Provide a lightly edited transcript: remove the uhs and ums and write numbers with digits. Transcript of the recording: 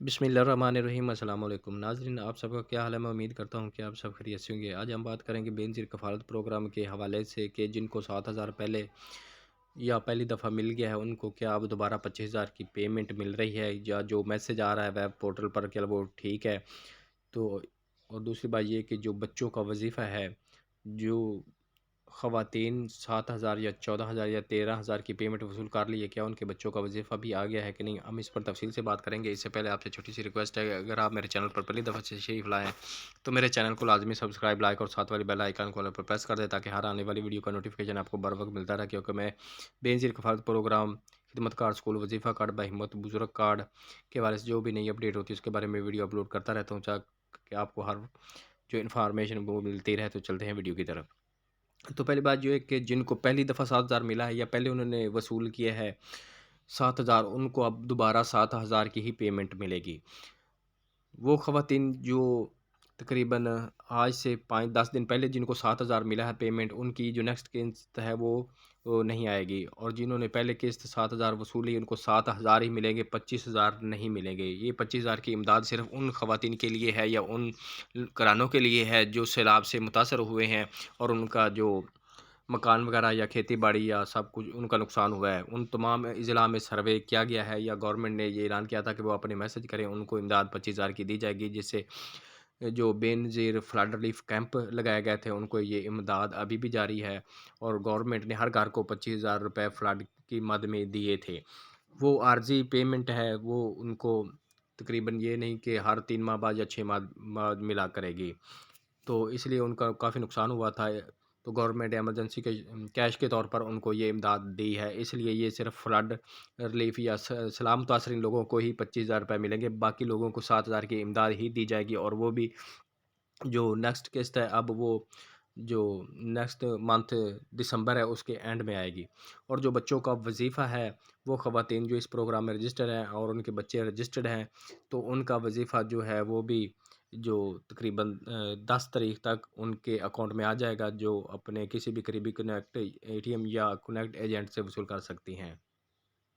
बिस्मिल्लाहिर्रहमानिर्रहीम अस्सलाम वालेकुम नाज़रीन, आप सबका क्या हाल है। मैं उम्मीद करता हूँ कि आप सब खैरियत से होंगे। आज हम बात करेंगे बेनज़ीर कफ़ालत प्रोग्राम के हवाले से कि जिनको 7,000 पहले या पहली दफ़ा मिल गया है उनको क्या अब दोबारा 25,000 की पेमेंट मिल रही है, या जो मैसेज आ रहा है वेब पोर्टल पर क्या वो ठीक है। तो और दूसरी बात ये कि जो बच्चों का वजीफ़ा है, जो ख़वातीन 7,000 या 14,000 या 13,000 की पेमेंट वसूल कर ली है, क्या उनके बच्चों का वजीफ़ा भी आ गया है कि नहीं, हम इस पर तफसील से बात करेंगे। इससे पहले आपसे छोटी सी रिक्वेस्ट है, अगर आप मेरे चैनल पर पहली दफ़ा से तशरीफ़ लाएँ तो मेरे चैनल को लाजमी सब्सक्राइब, लाइक और साथ वाली बेल आइकन को ऑल पर प्रेस कर दें, ताकि हर आने वाली वीडियो का नोटिफिकेशन आपको बर वक्त मिलता रहे। क्योंकि मैं बेनज़ीर कफ़ालत प्रोग्राम, खिदमत कार्ड, स्कूल वजीफ़ा कार्ड, बहिम्मत बुज़ुर्ग कार्ड के बारे से जो भी नई अपडेट होती है उसके बारे में वीडियो अपलोड करता रहता हूँ, ताकि आपको हर जो इन्फॉर्मेशन वो मिलती रहे। तो चलते हैं वीडियो की तरफ। तो पहली बात जो है कि जिनको पहली दफ़ा 7,000 मिला है या पहले उन्होंने वसूल किया है 7,000, उनको अब दोबारा 7,000 की ही पेमेंट मिलेगी। वो ख़वातीन जो तकरीबन आज से 5-10 दिन पहले जिनको 7,000 मिला है पेमेंट, उनकी जो नेक्स्ट किस्त है वो नहीं आएगी। और जिन्होंने पहले किस्त 7,000 वसूली उनको 7,000 ही मिलेंगे, 25,000 नहीं मिलेंगे। ये 25,000 की इमदाद सिर्फ़ उन ख़वातीन के लिए है या उन घरानों के लिए है जो सैलाब से मुतासर हुए हैं और उनका जो मकान वगैरह या खेती बाड़ी या सब कुछ उनका नुकसान हुआ है। उन तमाम अज़ला में सर्वे किया गया है या गवर्नमेंट ने ये ऐलान किया था कि वो अपने मैसेज करें, उनको इमदाद 25,000 की दी जाएगी, जिससे जो बेनज़ीर फ्लड रिलीफ कैंप लगाए गए थे उनको ये इमदाद अभी भी जारी है। और गवर्नमेंट ने हर घर को 25,000 रुपये फ्लड की मद में दिए थे। वो आर्ज़ी पेमेंट है, वो उनको तकरीबन ये नहीं कि हर 3 माह बाद या 6 माह बाद मिला करेगी। तो इसलिए उनका काफ़ी नुकसान हुआ था। तो गवर्नमेंट इमरजेंसी के कैश के तौर पर उनको ये इमदाद दी है। इसलिए ये सिर्फ़ फ्लड रिलीफ़ या सैलाब मुतासरीन लोगों को ही 25,000 रुपये मिलेंगे। बाकी लोगों को 7,000 की इमदाद ही दी जाएगी, और वो भी जो नेक्स्ट किस्त है अब वो जो नेक्स्ट मंथ दिसंबर है उसके एंड में आएगी। और जो बच्चों का वजीफ़ा है, वो ख़वातीन जो इस प्रोग्राम में रजिस्टर्ड हैं और उनके बच्चे रजिस्टर्ड हैं, तो उनका वजीफ़ा जो है वो भी जो तकरीबन 10 तारीख तक उनके अकाउंट में आ जाएगा, जो अपने किसी भी करीबी कनेक्ट एटीएम या कनेक्ट एजेंट से वसूल कर सकती हैं।